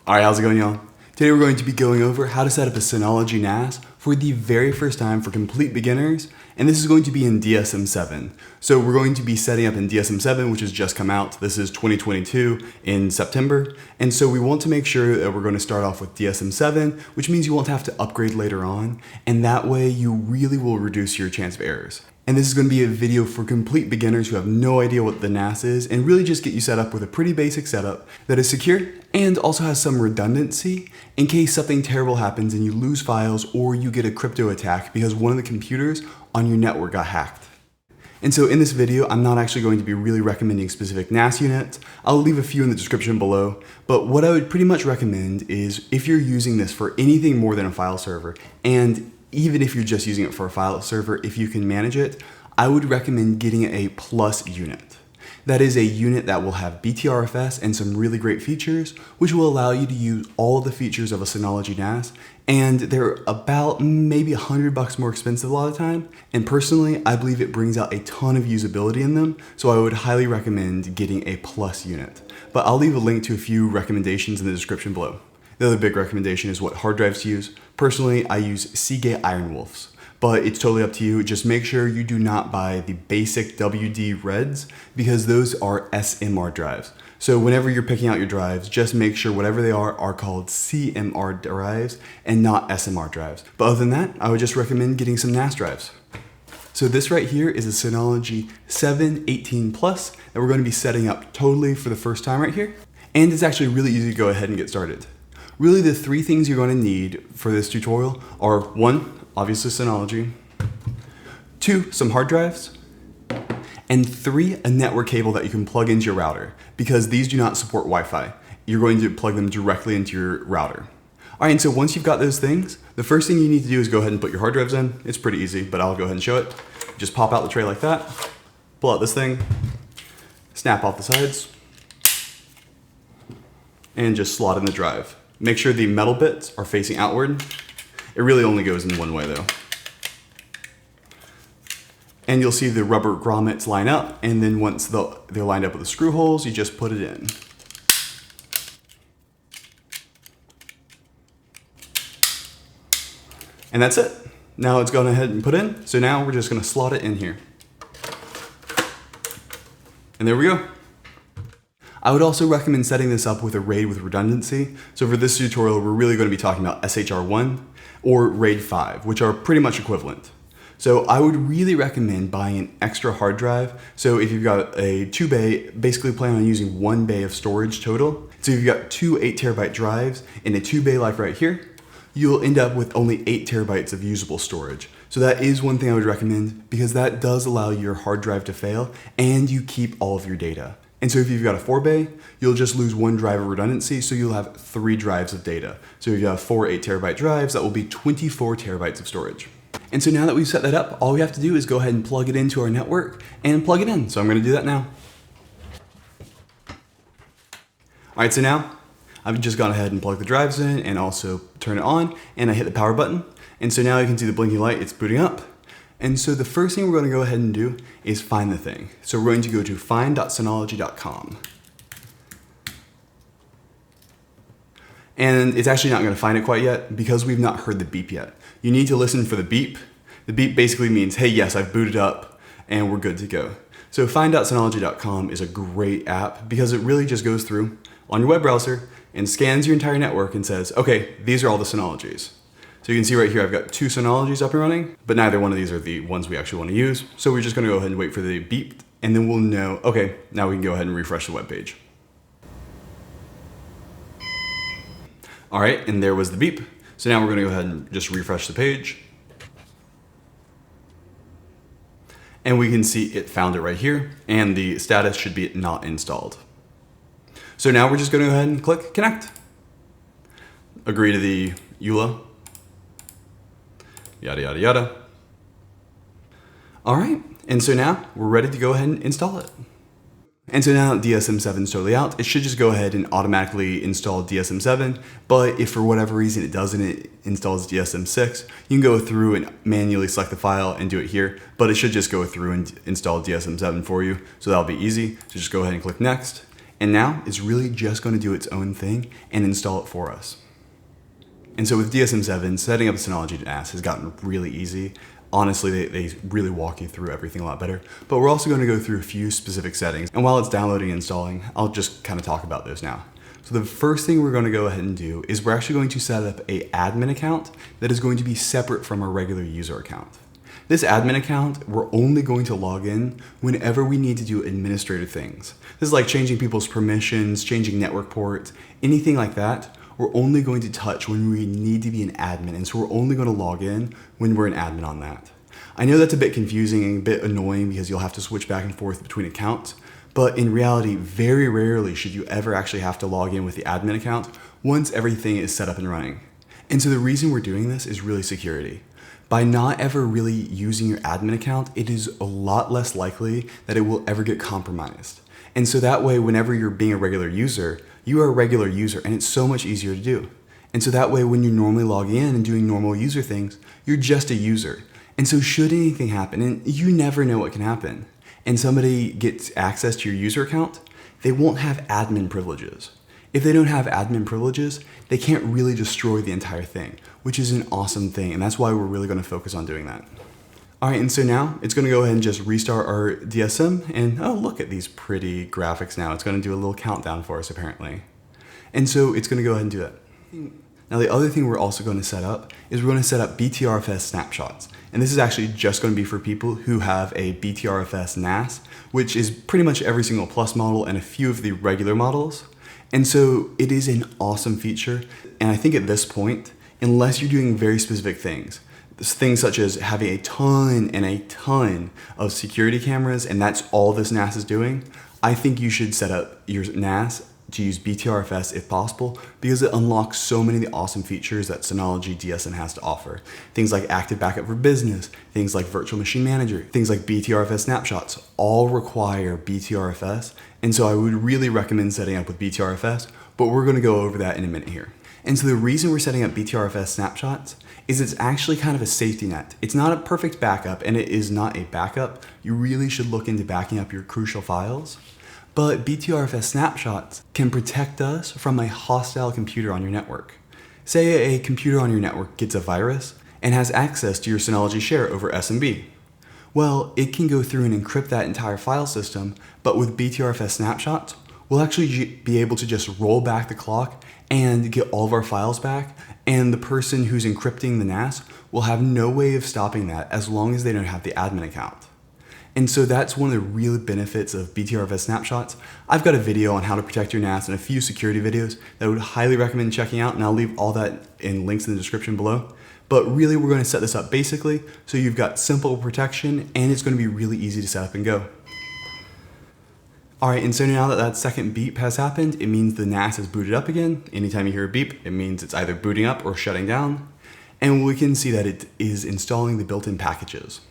Alright, how's it going, y'all? Today we're going to be going over how to set up a Synology NAS for the very first time for complete beginners, and this is going to be in Dsm 7. So we're going to be setting up in Dsm 7, which has just come out. This is 2022 in September, and so we want to make sure that we're going to start off with Dsm 7, which means you won't have to upgrade later on, and that way you really will reduce your chance of errors. And this is going to be a video for complete beginners who have no idea what the NAS is and really just get you set up with a pretty basic setup that is secure and also has some redundancy in case something terrible happens and you lose files or you get a crypto attack because one of the computers on your network got hacked. And so in this video, I'm not actually going to be really recommending specific NAS units. I'll leave a few in the description below, but what I would pretty much recommend is if you're using this for anything more than a file server, and even if you're just using it for a file server, if you can manage it, I would recommend getting a plus unit. That is a unit that will have Btrfs and some really great features, which will allow you to use all of the features of a Synology NAS, and they're about maybe $100 more expensive a lot of the time. And personally, I believe it brings out a ton of usability in them, so I would highly recommend getting a plus unit. But I'll leave a link to a few recommendations in the description below. The other big recommendation is what hard drives to use. Personally, I use Seagate Ironwolves, but it's totally up to you. Just make sure you do not buy the basic WD Reds because those are SMR drives. So whenever you're picking out your drives, just make sure whatever they are called CMR drives and not SMR drives. But other than that, I would just recommend getting some NAS drives. So this right here is a Synology 718 Plus that we're going to be setting up totally for the first time right here. And it's actually really easy to go ahead and get started. Really, the three things you're going to need for this tutorial are 1, obviously Synology, 2, some hard drives, and 3, a network cable that you can plug into your router because these do not support Wi-Fi. You're going to plug them directly into your router. All right, and so once you've got those things, the first thing you need to do is go ahead and put your hard drives in. It's pretty easy, but I'll go ahead and show it. Just pop out the tray like that, pull out this thing, snap off the sides, and just slot in the drive. Make sure the metal bits are facing outward. It really only goes in one way though. And you'll see the rubber grommets line up, and then once they're lined up with the screw holes, you just put it in. And that's it. Now it's gone ahead and put in, so now we're just gonna slot it in here. And there we go. I would also recommend setting this up with a RAID with redundancy. So for this tutorial, we're really going to be talking about SHR1 or RAID 5, which are pretty much equivalent. So I would really recommend buying an extra hard drive. So if you've got a 2-bay, basically plan on using 1 bay of storage total. So if you've got 2 8TB drives in a 2-bay like right here, you'll end up with only 8 TB of usable storage. So that is one thing I would recommend because that does allow your hard drive to fail and you keep all of your data. And so if you've got a 4-bay, you'll just lose 1 drive of redundancy, so you'll have 3 drives of data. So if you have 4 8TB drives, that will be 24 TB of storage. And so now that we've set that up, all we have to do is go ahead and plug it into our network and plug it in. So I'm going to do that now. All right, so now I've just gone ahead and plugged the drives in and also turn it on, and I hit the power button. And so now you can see the blinking light, it's booting up. And so the first thing we're going to go ahead and do is find the thing. So we're going to go to find.synology.com. And it's actually not going to find it quite yet because we've not heard the beep yet. You need to listen for the beep. The beep basically means, hey, yes, I've booted up and we're good to go. So find.synology.com is a great app because it really just goes through on your web browser and scans your entire network and says, okay, these are all the Synologies. So you can see right here, I've got 2 Synologies up and running, but neither one of these are the ones we actually want to use. So we're just going to go ahead and wait for the beep, and then we'll know, okay, now we can go ahead and refresh the web page. All right, and there was the beep. So now we're going to go ahead and just refresh the page. And we can see it found it right here, and the status should be not installed. So now we're just going to go ahead and click connect. Agree to the EULA. Yada, yada, yada. All right, and so now we're ready to go ahead and install it. And so now Dsm 7 is totally out. It should just go ahead and automatically install Dsm 7, but if for whatever reason it doesn't, it installs Dsm 6, you can go through and manually select the file and do it here, but it should just go through and install Dsm 7 for you, so that'll be easy. So just go ahead and click next, And now it's really just going to do its own thing and install it for us. And so with DSM-7, setting up a Synology NAS has gotten really easy. Honestly, they really walk you through everything a lot better. But we're also going to go through a few specific settings. And while it's downloading and installing, I'll just kind of talk about those now. So the first thing we're going to go ahead and do is we're actually going to set up an admin account that is going to be separate from our regular user account. This admin account, we're only going to log in whenever we need to do administrative things. This is like changing people's permissions, changing network ports, anything like that. We're only going to touch when we need to be an admin, and so we're only going to log in when we're an admin on that. I know that's a bit confusing and a bit annoying because you'll have to switch back and forth between accounts, but in reality, very rarely should you ever actually have to log in with the admin account once everything is set up and running. And so the reason we're doing this is really security. By not ever really using your admin account, it is a lot less likely that it will ever get compromised. And so that way, whenever you're being a regular user, you are a regular user and it's so much easier to do. And so that way, when you normally log in and doing normal user things, you're just a user. And so should anything happen, and you never know what can happen, and somebody gets access to your user account, they won't have admin privileges. If they don't have admin privileges, they can't really destroy the entire thing, which is an awesome thing, and that's why we're really going to focus on doing that. All right, and so now it's going to go ahead and just restart our DSM, and oh, look at these pretty graphics now. It's going to do a little countdown for us, apparently. And so it's going to go ahead and do that. Now, the other thing we're also going to set up is we're going to set up Btrfs Snapshots. And this is actually just going to be for people who have a Btrfs NAS, which is pretty much every single Plus model and a few of the regular models. And so it is an awesome feature. And I think at this point, unless you're doing very specific things such as having a ton and a ton of security cameras, and that's all this NAS is doing, I think you should set up your NAS to use Btrfs if possible, because it unlocks so many of the awesome features that Synology DSM has to offer. Things like Active Backup for Business, things like Virtual Machine Manager, things like Btrfs Snapshots, all require Btrfs. And so I would really recommend setting up with Btrfs, but we're going to go over that in a minute here. And so the reason we're setting up Btrfs Snapshots is it's actually kind of a safety net. It's not a perfect backup, and it is not a backup. You really should look into backing up your crucial files. But Btrfs Snapshots can protect us from a hostile computer on your network. Say a computer on your network gets a virus and has access to your Synology share over SMB. Well, it can go through and encrypt that entire file system, but with Btrfs Snapshots, we'll actually be able to just roll back the clock and get all of our files back, and the person who's encrypting the NAS will have no way of stopping that as long as they don't have the admin account. And so that's one of the real benefits of Btrfs Snapshots. I've got a video on how to protect your NAS and a few security videos that I would highly recommend checking out, and I'll leave all that in links in the description below. But really, we're going to set this up basically so you've got simple protection, and it's going to be really easy to set up and go. All right, and so now that that second beep has happened, it means the NAS is booted up again. Anytime you hear a beep, it means it's either booting up or shutting down. And we can see that it is installing the built-in packages.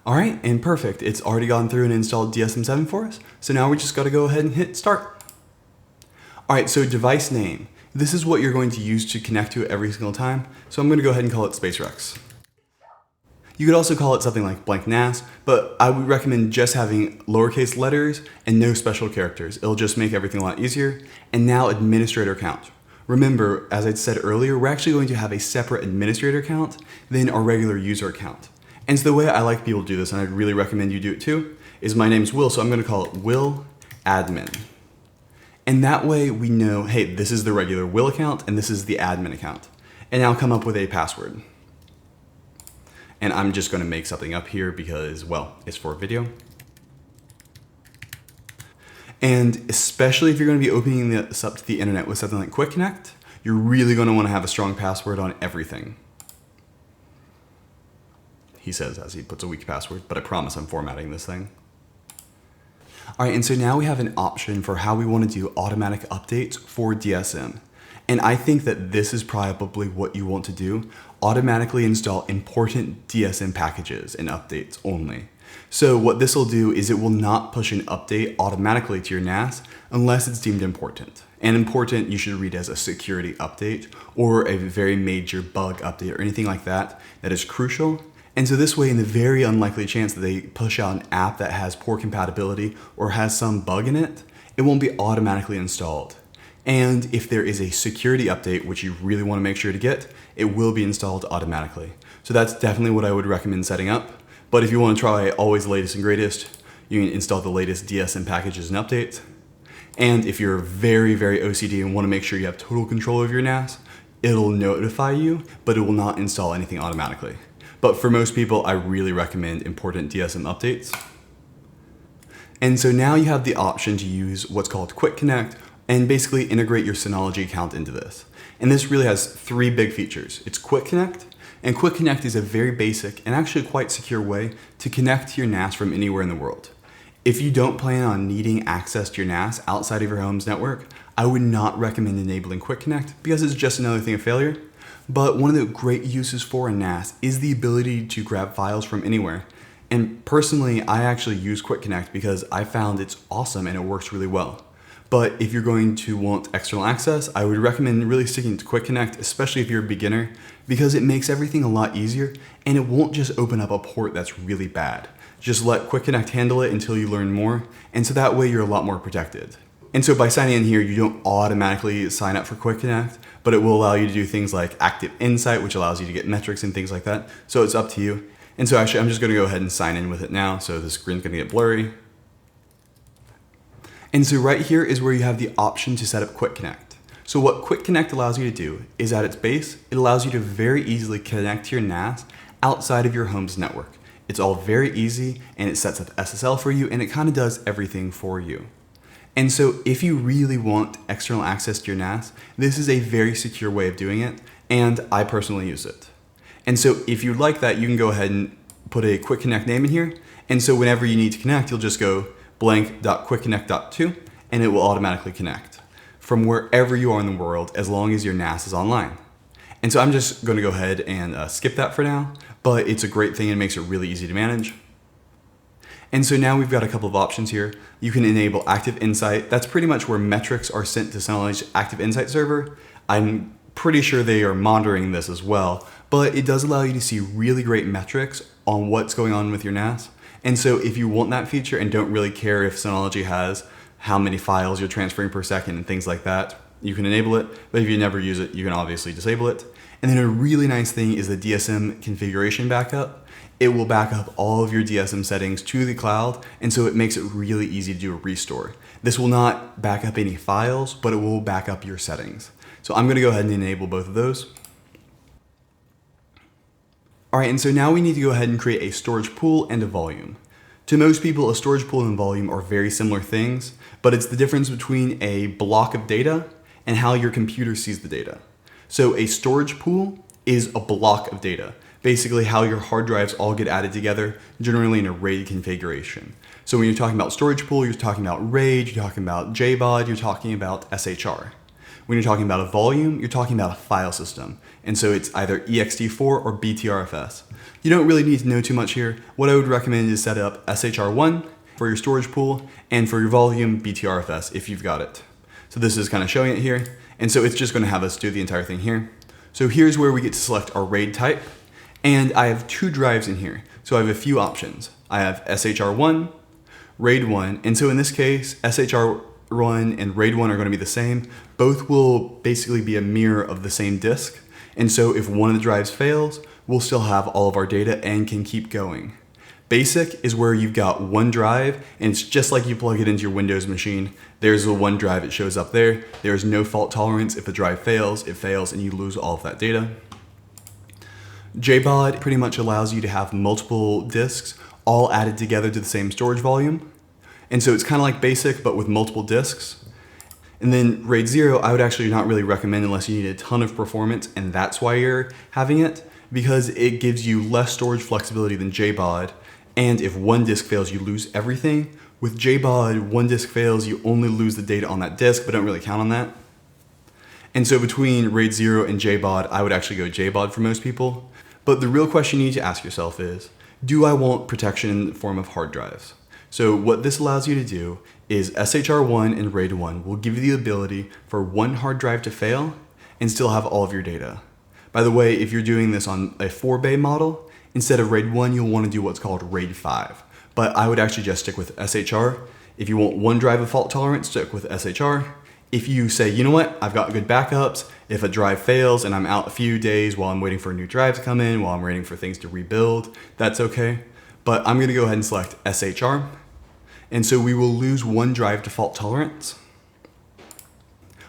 All right, and perfect. It's already gone through and installed DSM-7 for us. So now we just got to go ahead and hit start. All right, so device name. This is what you're going to use to connect to it every single time. So I'm going to go ahead and call it SpaceRex. You could also call it something like blank NAS, but I would recommend just having lowercase letters and no special characters. It'll just make everything a lot easier. And now administrator account. Remember, as I said earlier, we're actually going to have a separate administrator account than our regular user account. And so the way I like people to do this, and I'd really recommend you do it too, is my name's Will, so I'm going to call it Will Admin. And that way we know, hey, this is the regular Will account and this is the admin account. And I'll come up with a password. And I'm just going to make something up here because, well, it's for a video. And especially if you're going to be opening this up to the internet with something like Quick Connect, you're really going to want to have a strong password on everything. He says as he puts a weak password, but I promise I'm formatting this thing. All right, and so now we have an option for how we want to do automatic updates for DSM. And I think that this is probably what you want to do. Automatically install important DSM packages and updates only. So what this will do is it will not push an update automatically to your NAS unless it's deemed important. And important you should read as a security update or a very major bug update or anything like that that is crucial. And so this way, in the very unlikely chance that they push out an app that has poor compatibility or has some bug in it, it won't be automatically installed. And if there is a security update, which you really want to make sure to get, it will be installed automatically. So that's definitely what I would recommend setting up. But if you want to try always latest and greatest, you can install the latest DSM packages and updates. And if you're very, very OCD and want to make sure you have total control of your NAS, it'll notify you, but it will not install anything automatically. But for most people, I really recommend important DSM updates. And so now you have the option to use what's called Quick Connect and basically integrate your Synology account into this. And this really has three big features. It's Quick Connect, and Quick Connect is a very basic and actually quite secure way to connect to your NAS from anywhere in the world. If you don't plan on needing access to your NAS outside of your home's network, I would not recommend enabling Quick Connect because it's just another thing of failure. But one of the great uses for a NAS is the ability to grab files from anywhere. And personally, I actually use Quick Connect because I found it's awesome and it works really well. But if you're going to want external access, I would recommend really sticking to Quick Connect, especially if you're a beginner, because it makes everything a lot easier and it won't just open up a port that's really bad. Just let Quick Connect handle it until you learn more, and so that way you're a lot more protected. And so by signing in here, you don't automatically sign up for Quick Connect, but it will allow you to do things like Active Insight, which allows you to get metrics and things like that. So it's up to you. And so actually, I'm just going to go ahead and sign in with it now. So the screen's going to get blurry. And so right here is where you have the option to set up Quick Connect. So what Quick Connect allows you to do is at its base, it allows you to very easily connect to your NAS outside of your home's network. It's all very easy and it sets up SSL for you and it kind of does everything for you. And so if you really want external access to your NAS, this is a very secure way of doing it, and I personally use it. And so if you'd like that, you can go ahead and put a Quick Connect name in here. And so whenever you need to connect, you'll just go blank.quickconnect.to, and it will automatically connect from wherever you are in the world, as long as your NAS is online. And so I'm just going to go ahead and skip that for now, but it's a great thing and makes it really easy to manage. And so now we've got a couple of options here. You can enable Active Insight. That's pretty much where metrics are sent to Synology's Active Insight server. I'm pretty sure they are monitoring this as well, but it does allow you to see really great metrics on what's going on with your NAS. And so if you want that feature and don't really care if Synology has how many files you're transferring per second and things like that, you can enable it. But if you never use it, you can obviously disable it. And then a really nice thing is the Dsm Configuration Backup. It will back up all of your DSM settings to the cloud, and so it makes it really easy to do a restore. This will not back up any files, but it will back up your settings. So I'm going to go ahead and enable both of those. All right, and so now we need to go ahead and create a storage pool and a volume. To most people, a storage pool and volume are very similar things, but it's the difference between a block of data and how your computer sees the data. So a storage pool is a block of data. Basically how your hard drives all get added together, generally in a RAID configuration. So when you're talking about storage pool, you're talking about RAID, you're talking about JBOD, you're talking about SHR. When you're talking about a volume, you're talking about a file system. And so it's either ext4 or Btrfs. You don't really need to know too much here. What I would recommend is set up SHR1 for your storage pool and for your volume Btrfs if you've got it. So this is kind of showing it here. And so it's just going to have us do the entire thing here. So here's where we get to select our RAID type. And I have two drives in here. So I have a few options. I have SHR1, RAID 1, and so in this case, SHR1 and RAID 1 are going to be the same. Both will basically be a mirror of the same disk. And so if one of the drives fails, we'll still have all of our data and can keep going. Basic is where you've got one drive, and it's just like you plug it into your Windows machine. There's the one drive, it shows up there. There's no fault tolerance. If a drive fails, it fails, and you lose all of that data. JBOD pretty much allows you to have multiple disks all added together to the same storage volume. And so it's kind of like basic, but with multiple disks. And then RAID 0, I would actually not really recommend unless you need a ton of performance, and that's why you're having it, because it gives you less storage flexibility than JBOD. And if one disk fails, you lose everything. With JBOD, one disk fails, you only lose the data on that disk, but don't really count on that. And so between RAID 0 and JBOD, I would actually go JBOD for most people. But the real question you need to ask yourself is, do I want protection in the form of hard drives? So what this allows you to do is SHR1 and RAID 1 will give you the ability for one hard drive to fail and still have all of your data. By the way, if you're doing this on a 4-bay model, instead of RAID 1, you'll want to do what's called RAID 5. But I would actually just stick with SHR. If you want one drive of fault tolerance, stick with SHR. If you say, you know what, I've got good backups, if a drive fails and I'm out a few days while I'm waiting for a new drive to come in, while I'm waiting for things to rebuild, that's okay. But I'm gonna go ahead and select SHR. And so we will lose one drive to fault tolerance.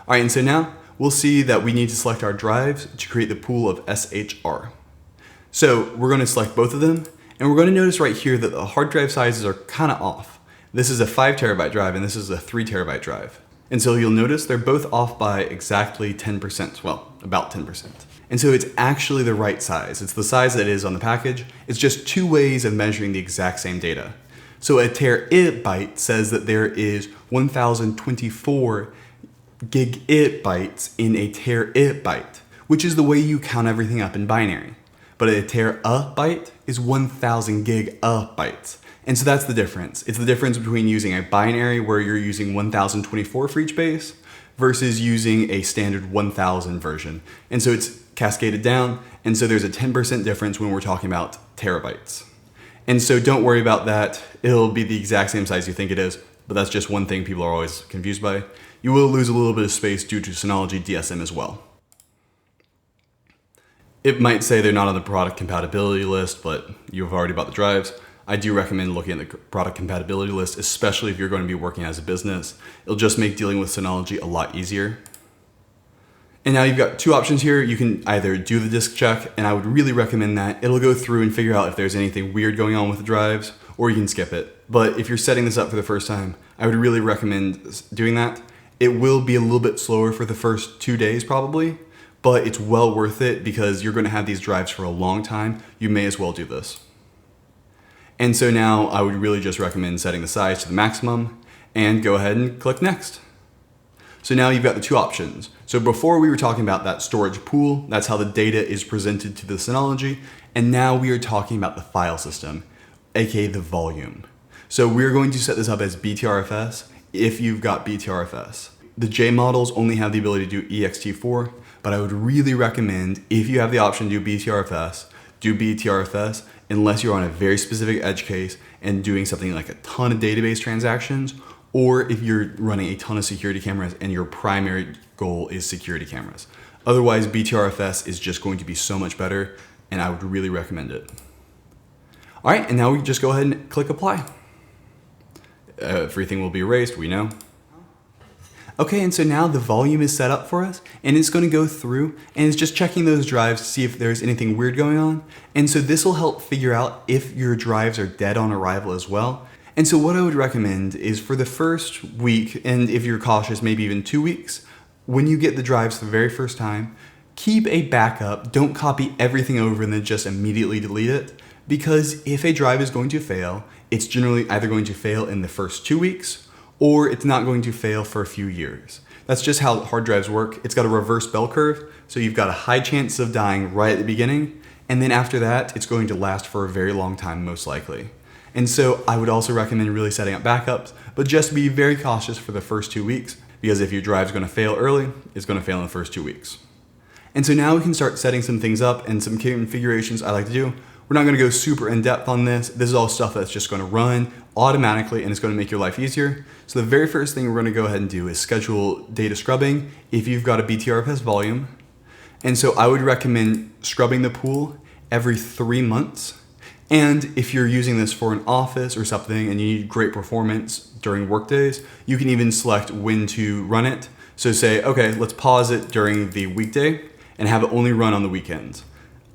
All right, and so now we'll see that we need to select our drives to create the pool of SHR. So we're gonna select both of them, and we're gonna notice right here that the hard drive sizes are kind of off. This is a 5 terabyte drive and this is a 3 terabyte drive. And so you'll notice they're both off by exactly 10%, well, about 10%. And so it's actually the right size. It's the size that it is on the package. It's just two ways of measuring the exact same data. So a terabyte says that there is 1024 gigabytes in a terabyte, which is the way you count everything up in binary. But a terabyte is 1000 gigabytes. And so that's the difference. It's the difference between using a binary where you're using 1024 for each base versus using a standard 1000 version. And so it's cascaded down. And so there's a 10% difference when we're talking about terabytes. And so don't worry about that. It'll be the exact same size you think it is, but that's just one thing people are always confused by. You will lose a little bit of space due to Synology DSM as well. It might say they're not on the product compatibility list, but you've already bought the drives. I do recommend looking at the product compatibility list, especially if you're going to be working as a business. It'll just make dealing with Synology a lot easier. And now you've got two options here. You can either do the disk check, and I would really recommend that. It'll go through and figure out if there's anything weird going on with the drives, or you can skip it. But if you're setting this up for the first time, I would really recommend doing that. It will be a little bit slower for the first 2 days probably, but it's well worth it because you're going to have these drives for a long time. You may as well do this. And so now I would really just recommend setting the size to the maximum and go ahead and click next. So now you've got the two options. So before we were talking about that storage pool, that's how the data is presented to the Synology. And now we are talking about the file system, aka the volume. So we're going to set this up as Btrfs if you've got Btrfs. The J models only have the ability to do ext4, but I would really recommend if you have the option to do Btrfs unless you're on a very specific edge case and doing something like a ton of database transactions, or if you're running a ton of security cameras and your primary goal is security cameras. Otherwise, Btrfs is just going to be so much better, and I would really recommend it. All right, and now we just go ahead and click apply. Everything will be erased, we know. Okay, and so now the volume is set up for us, and it's going to go through and it's just checking those drives to see if there's anything weird going on. And so this will help figure out if your drives are dead on arrival as well. And so what I would recommend is for the first week, and if you're cautious, maybe even 2 weeks, when you get the drives the very first time, keep a backup. Don't copy everything over and then just immediately delete it. Because if a drive is going to fail, it's generally either going to fail in the first 2 weeks or it's not going to fail for a few years. That's just how hard drives work. It's got a reverse bell curve, so you've got a high chance of dying right at the beginning, and then after that, it's going to last for a very long time, most likely. And so I would also recommend really setting up backups, but just be very cautious for the first 2 weeks, because if your drive's gonna fail early, it's gonna fail in the first 2 weeks. And so now we can start setting some things up and some configurations I like to do. We're not gonna go super in depth on this. This is all stuff that's just gonna run automatically and it's gonna make your life easier. So the very first thing we're gonna go ahead and do is schedule data scrubbing if you've got a Btrfs volume. And so I would recommend scrubbing the pool every 3 months. And if you're using this for an office or something and you need great performance during work days, you can even select when to run it. So say, okay, let's pause it during the weekday and have it only run on the weekends.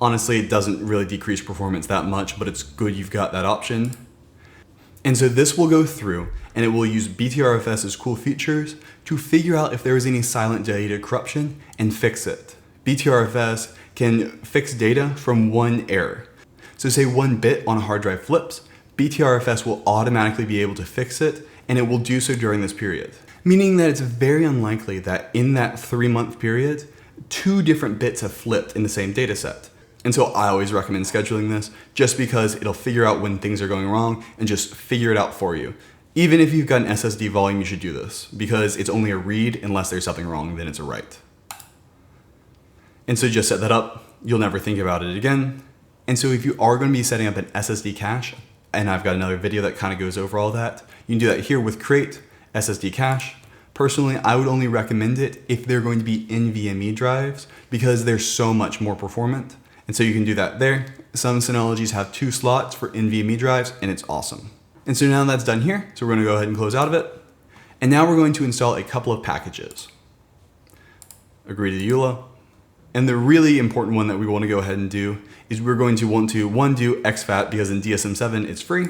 Honestly, it doesn't really decrease performance that much, but it's good you've got that option. And so this will go through and it will use Btrfs's cool features to figure out if there is any silent data corruption and fix it. Btrfs can fix data from one error. So say 1 bit on a hard drive flips, Btrfs will automatically be able to fix it, and it will do so during this period. Meaning that it's very unlikely that in that 3-month period, 2 different bits have flipped in the same data set. And so I always recommend scheduling this just because it'll figure out when things are going wrong and just figure it out for you. Even if you've got an SSD volume, you should do this because it's only a read unless there's something wrong, then it's a write. And so just set that up. You'll never think about it again. And so if you are going to be setting up an SSD cache, and I've got another video that kind of goes over all that, you can do that here with create SSD cache. Personally, I would only recommend it if they're going to be NVMe drives because they're so much more performant. And so you can do that there. Some Synologies have 2 slots for NVMe drives, and it's awesome. And so now that's done here, so we're going to go ahead and close out of it. And now we're going to install a couple of packages. Agree to the EULA. And the really important one that we want to go ahead and do is we're going to want to, one, do exFAT because in DSM-7 it's free.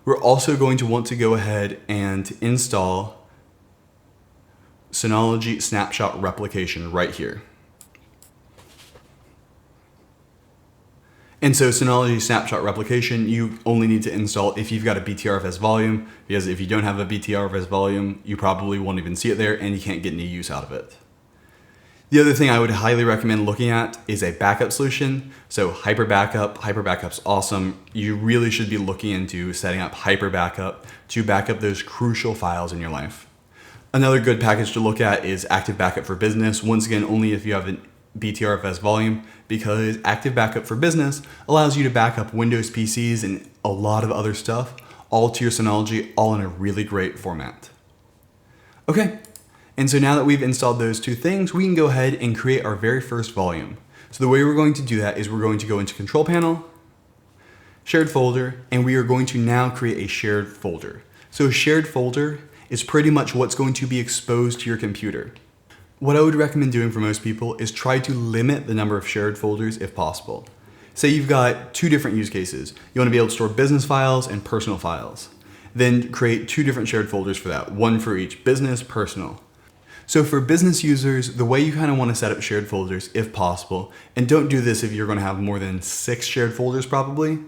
We're also going to want to go ahead and install Synology Snapshot Replication right here. And so Synology Snapshot Replication, you only need to install if you've got a Btrfs volume, because if you don't have a Btrfs volume, you probably won't even see it there and you can't get any use out of it. The other thing I would highly recommend looking at is a backup solution. So Hyper Backup. Hyper Backup's awesome. You really should be looking into setting up Hyper Backup to back up those crucial files in your life. Another good package to look at is Active Backup for Business. Once again, only if you have a Btrfs volume, because Active Backup for Business allows you to back up Windows PCs and a lot of other stuff all to your Synology, all in a really great format. Okay. And so now that we've installed those 2 things, we can go ahead and create our very first volume. So the way we're going to do that is we're going to go into Control Panel, Shared Folder, and we are going to now create a shared folder. So a shared folder is pretty much what's going to be exposed to your computer. What I would recommend doing for most people is try to limit the number of shared folders if possible. Say you've got 2 different use cases. You want to be able to store business files and personal files. Then create 2 different shared folders for that, one for each, business, personal. So for business users, the way you kind of want to set up shared folders if possible, and don't do this if you're going to have more than 6 shared folders probably,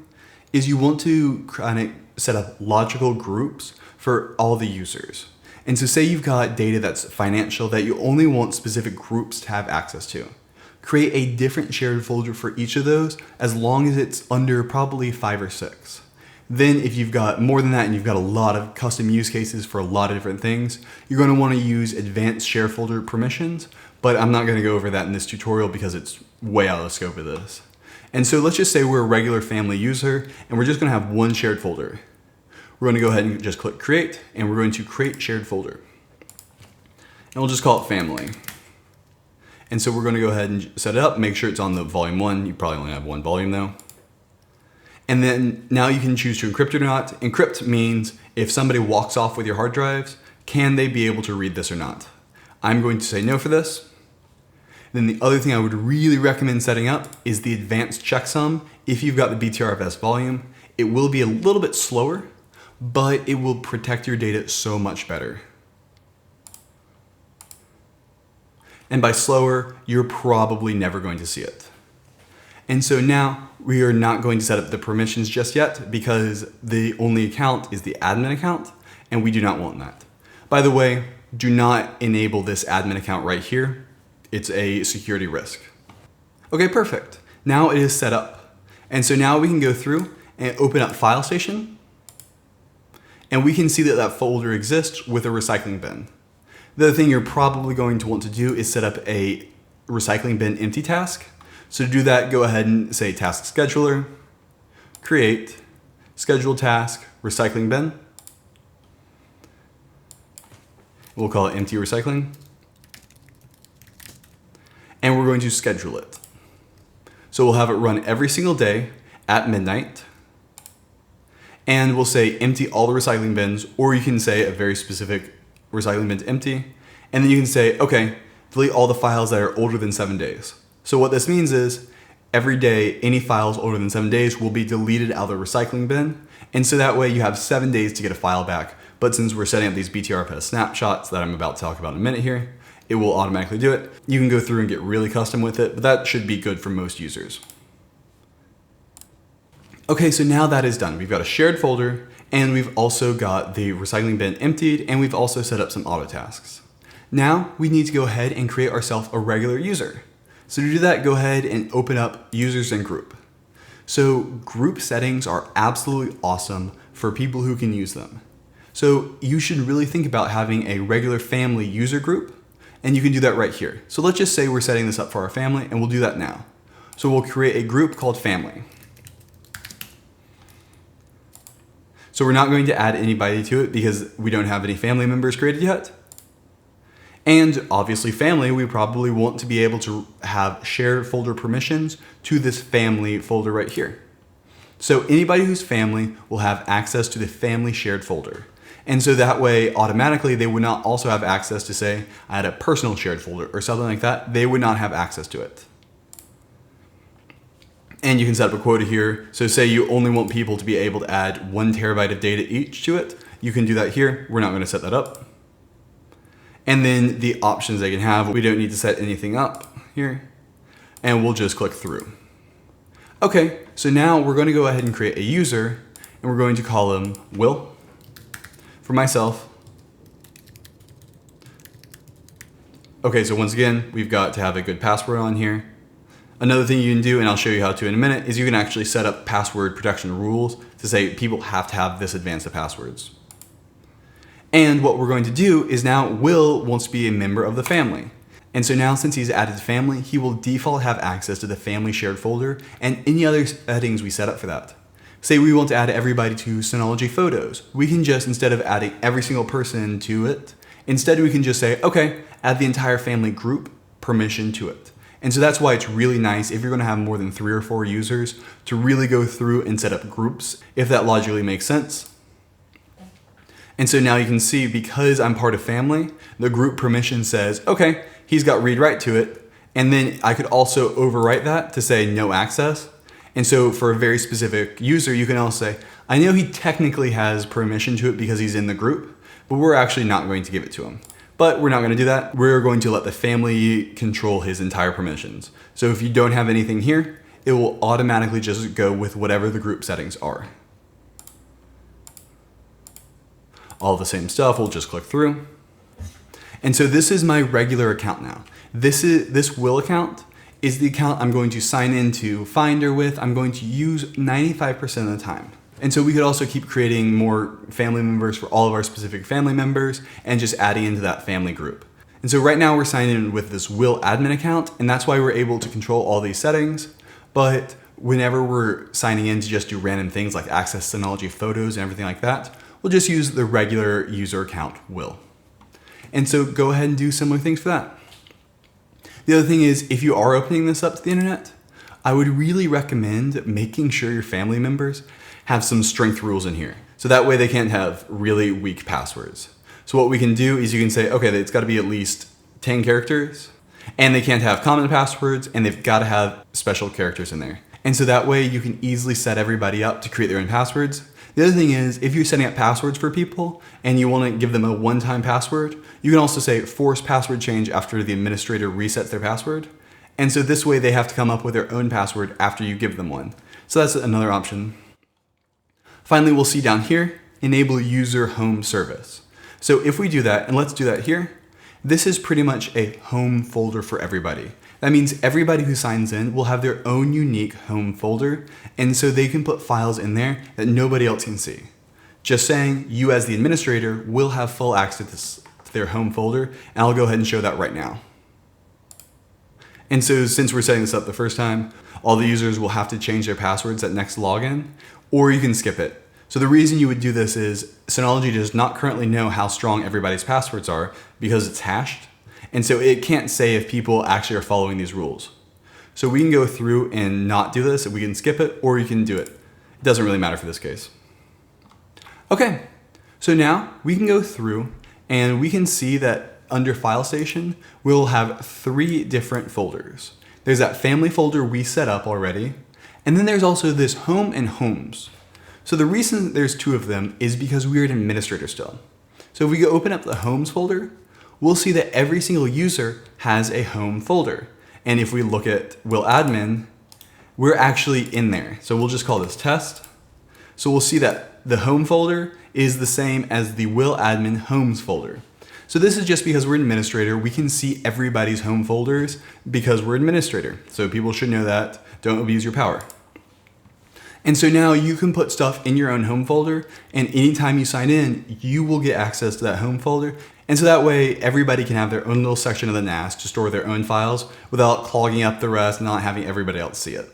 is you want to kind of set up logical groups for all the users. And so say you've got data that's financial that you only want specific groups to have access to. Create a different shared folder for each of those as long as it's under probably 5 or 6. Then if you've got more than that and you've got a lot of custom use cases for a lot of different things, you're going to want to use advanced share folder permissions, but I'm not going to go over that in this tutorial because it's way out of the scope of this. And so let's just say we're a regular family user and we're just going to have one shared folder. We're going to go ahead and just click create and we're going to create shared folder. And we'll just call it family. And so we're going to go ahead and set it up, make sure it's on the volume 1. You probably only have one volume though. And then now you can choose to encrypt or not. Encrypt means if somebody walks off with your hard drives, can they be able to read this or not? I'm going to say no for this. Then the other thing I would really recommend setting up is the advanced checksum. If you've got the Btrfs volume, it will be a little bit slower, but it will protect your data so much better. And by slower, you're probably never going to see it. And so now we are not going to set up the permissions just yet because the only account is the admin account and we do not want that. By the way, do not enable this admin account right here. It's a security risk. Okay, perfect. Now it is set up. And so now we can go through and open up File Station and we can see that that folder exists with a recycling bin. The other thing you're probably going to want to do is set up a recycling bin empty task. So to do that, go ahead and say task scheduler, create, schedule task, recycling bin. We'll call it empty recycling. And we're going to schedule it. So we'll have it run every single day at midnight. And we'll say empty all the recycling bins, or you can say a very specific recycling bin's empty. And then you can say, okay, delete all the files that are older than 7 days. So what this means is every day, any files older than 7 days will be deleted out of the recycling bin. And so that way you have 7 days to get a file back. But since we're setting up these Btrfs snapshots that I'm about to talk about in a minute here, it will automatically do it. You can go through and get really custom with it, but that should be good for most users. Okay, so now that is done. We've got a shared folder and we've also got the recycling bin emptied and we've also set up some auto tasks. Now we need to go ahead and create ourselves a regular user. So to do that, go ahead and open up users and group. So group settings are absolutely awesome for people who can use them. So you should really think about having a regular family user group, and you can do that right here. So let's just say we're setting this up for our family and we'll do that now. So we'll create a group called family. So we're not going to add anybody to it because we don't have any family members created yet. And obviously family, we probably want to be able to have shared folder permissions to this family folder right here. So anybody who's family will have access to the family shared folder. And so that way, automatically, they would not also have access to, say, I had a personal shared folder or something like that. They would not have access to it. And you can set up a quota here. So say you only want people to be able to add 1 terabyte of data each to it. You can do that here. We're not going to set that up. And then the options they can have, we don't need to set anything up here. And we'll just click through. Okay, so now we're going to go ahead and create a user, and we're going to call him Will. For myself. Okay, so once again, we've got to have a good password on here. Another thing you can do, and I'll show you how to in a minute, is you can actually set up password protection rules to say people have to have this advanced of passwords. And what we're going to do is now Will wants to be a member of the family. And so now since he's added family, he will default have access to the family shared folder and any other settings we set up for that. Say we want to add everybody to Synology Photos. We can just, instead of adding every single person to it, instead we can just say, okay, add the entire family group permission to it. And so that's why it's really nice if you're going to have more than 3 or 4 users to really go through and set up groups, if that logically makes sense. And so now you can see, because I'm part of family, the group permission says, okay, he's got read write to it. And then I could also overwrite that to say no access. And so for a very specific user, you can also say, I know he technically has permission to it because he's in the group, but we're actually not going to give it to him. But we're not going to do that. We're going to let the family control his entire permissions. So if you don't have anything here, it will automatically just go with whatever the group settings are. All the same stuff, we'll just click through. And so this is my regular account now. This Will account is the account I'm going to sign into Finder with. I'm going to use 95% of the time. And so we could also keep creating more family members for all of our specific family members and just adding into that family group. And so right now we're signed in with this Will admin account, and that's why we're able to control all these settings. But whenever we're signing in to just do random things like access Synology Photos and everything like that, we'll just use the regular user account Will. And so go ahead and do similar things for that. The other thing is, if you are opening this up to the internet, I would really recommend making sure your family members have some strength rules in here. So that way they can't have really weak passwords. So what we can do is you can say, okay, it's got to be at least 10 characters, and they can't have common passwords, and they've got to have special characters in there. And so that way you can easily set everybody up to create their own passwords. The other thing is, if you're setting up passwords for people and you want to give them a one-time password, you can also say force password change after the administrator resets their password. And so this way they have to come up with their own password after you give them one. So that's another option. Finally, we'll see down here, enable user home service. So if we do that, and let's do that here, this is pretty much a home folder for everybody. That means everybody who signs in will have their own unique home folder, and so they can put files in there that nobody else can see. Just saying, you as the administrator will have full access to their home folder, and I'll go ahead and show that right now. And so since we're setting this up the first time, all the users will have to change their passwords at next login, or you can skip it. So the reason you would do this is Synology does not currently know how strong everybody's passwords are because it's hashed. And so it can't say if people actually are following these rules. So we can go through and not do this, we can skip it, or you can do it. It doesn't really matter for this case. Okay, so now we can go through and we can see that under File Station, we'll have 3 different folders. There's that family folder we set up already, and then there's also this home and homes. So the reason there's 2 of them is because we're an administrator still. So if we go open up the homes folder, we'll see that every single user has a home folder. And if we look at Will admin, we're actually in there. So we'll just call this test. So we'll see that the home folder is the same as the Will admin homes folder. So this is just because we're an administrator, we can see everybody's home folders because we're administrator. So people should know that. Don't abuse your power. And so now you can put stuff in your own home folder, and anytime you sign in, you will get access to that home folder, And so that way, everybody can have their own little section of the NAS to store their own files without clogging up the rest and not having everybody else see it.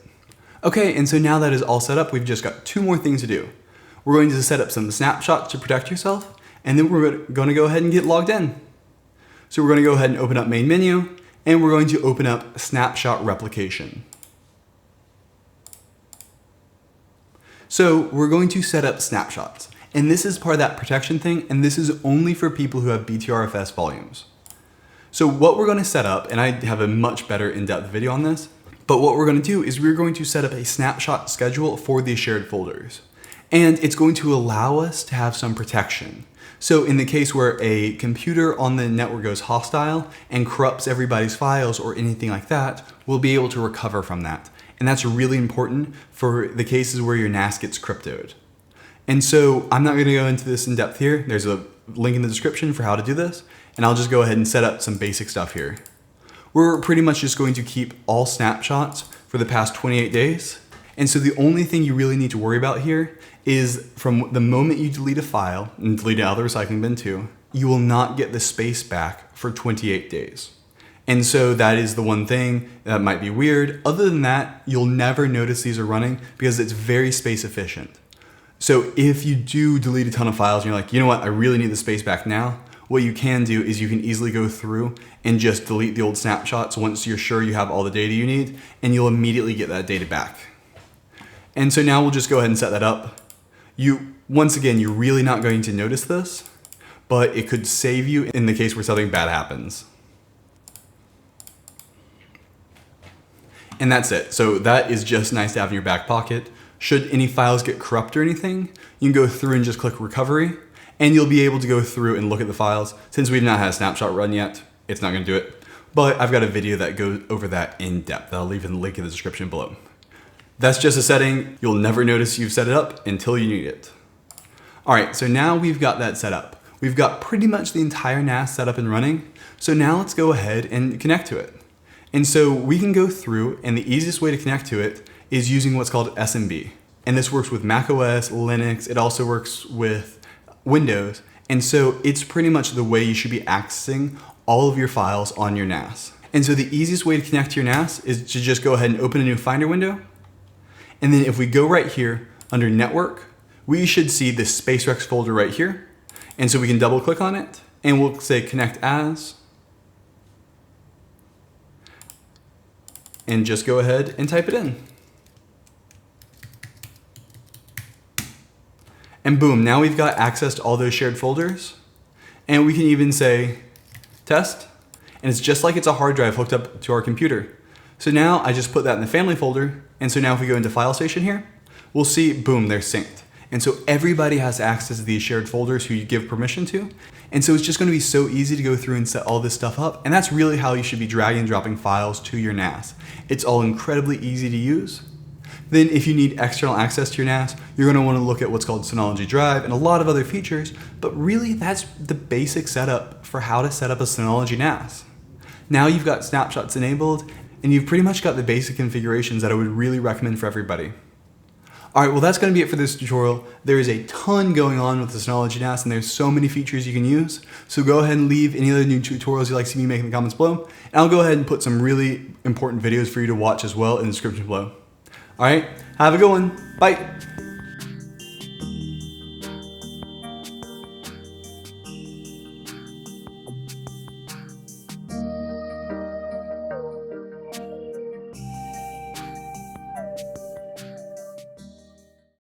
Okay, and so now that is all set up, we've just got two more things to do. We're going to set up some snapshots to protect yourself, and then we're going to go ahead and get logged in. So we're going to go ahead and open up main menu, and we're going to open up Snapshot Replication. So we're going to set up snapshots. And this is part of that protection thing, and this is only for people who have Btrfs volumes. So what we're going to set up, and I have a much better in-depth video on this, but what we're going to do is we're going to set up a snapshot schedule for these shared folders. And it's going to allow us to have some protection. So in the case where a computer on the network goes hostile and corrupts everybody's files or anything like that, we'll be able to recover from that. And that's really important for the cases where your NAS gets cryptoed. And so I'm not going to go into this in depth here. There's a link in the description for how to do this. And I'll just go ahead and set up some basic stuff here. We're pretty much just going to keep all snapshots for the past 28 days. And so the only thing you really need to worry about here is from the moment you delete a file, and delete it out of the recycling bin too, you will not get the space back for 28 days. And so that is the one thing that might be weird. Other than that, you'll never notice these are running because it's very space efficient. So if you do delete a ton of files and you're like, you know what, I really need the space back now, what you can do is you can easily go through and just delete the old snapshots once you're sure you have all the data you need, and you'll immediately get that data back. And so now we'll just go ahead and set that up. Once again, you're really not going to notice this, but it could save you in the case where something bad happens. And that's it. So that is just nice to have in your back pocket. Should any files get corrupt or anything, you can go through and just click recovery, and you'll be able to go through and look at the files. Since we've not had a snapshot run yet, it's not going to do it. But I've got a video that goes over that in depth. I'll leave a link in the description below. That's just a setting. You'll never notice you've set it up until you need it. All right, so now we've got that set up. We've got pretty much the entire NAS set up and running. So now let's go ahead and connect to it. And so we can go through, and the easiest way to connect to it is using what's called SMB. And this works with macOS, Linux, it also works with Windows. And so it's pretty much the way you should be accessing all of your files on your NAS. And so the easiest way to connect to your NAS is to just go ahead and open a new Finder window. And then if we go right here under Network, we should see this SpaceRex folder right here. And so we can double click on it, and we'll say Connect As. And just go ahead and type it in. And boom, now we've got access to all those shared folders. And we can even say test, and it's just like it's a hard drive hooked up to our computer. So now I just put that in the family folder. And so now if we go into File Station here, we'll see, boom, they're synced. And so everybody has access to these shared folders who you give permission to. And so it's just going to be so easy to go through and set all this stuff up. And that's really how you should be dragging and dropping files to your NAS. It's all incredibly easy to use. Then if you need external access to your NAS, you're going to want to look at what's called Synology Drive and a lot of other features. But really, that's the basic setup for how to set up a Synology NAS. Now you've got snapshots enabled, and you've pretty much got the basic configurations that I would really recommend for everybody. All right, well, that's going to be it for this tutorial. There is a ton going on with the Synology NAS, and there's so many features you can use. So go ahead and leave any other new tutorials you'd like to see me make in the comments below. And I'll go ahead and put some really important videos for you to watch as well in the description below. All right, have a good one. Bye.